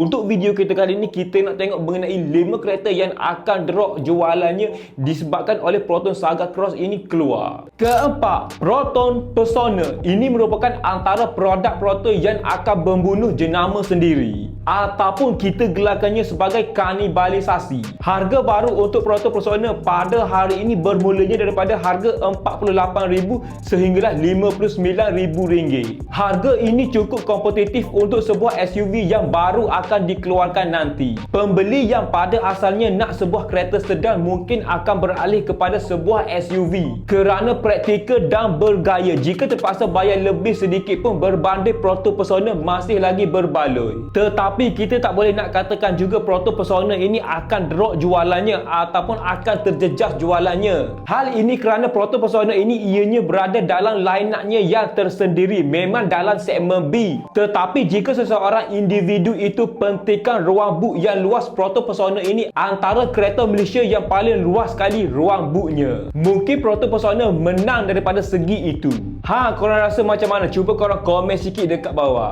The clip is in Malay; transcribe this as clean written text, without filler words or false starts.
Untuk video kita kali ini, kita nak tengok mengenai 5 kereta yang akan drop jualannya disebabkan oleh Proton Saga Cross ini keluar. Keempat, Proton Persona. Ini merupakan antara produk Proton yang akan membunuh jenama sendiri, ataupun kita gelarkannya sebagai kanibalisasi. Harga baru untuk Proton Persona pada hari ini bermulanya daripada harga RM48,000 sehinggalah RM59,000. Harga ini cukup kompetitif untuk sebuah SUV yang baru akan dikeluarkan nanti. Pembeli yang pada asalnya nak sebuah kereta sedan mungkin akan beralih kepada sebuah SUV kerana praktikal dan bergaya. Jika terpaksa bayar lebih sedikit pun berbanding Proton Persona masih lagi berbaloi. Tetapi kita tak boleh nak katakan juga Proton Persona ini akan drop jualannya ataupun akan terjejas jualannya. Hal ini kerana Proton Persona ini ianya berada dalam line-up-nya yang tersendiri, memang dalam segmen B. Tetapi jika seseorang individu itu pentingkan ruang boot yang luas, Proton Persona ini antara kereta Malaysia yang paling luas sekali ruang bootnya. Mungkin Proton Persona menang daripada segi itu. Korang rasa macam mana? Cuba korang komen sikit dekat bawah.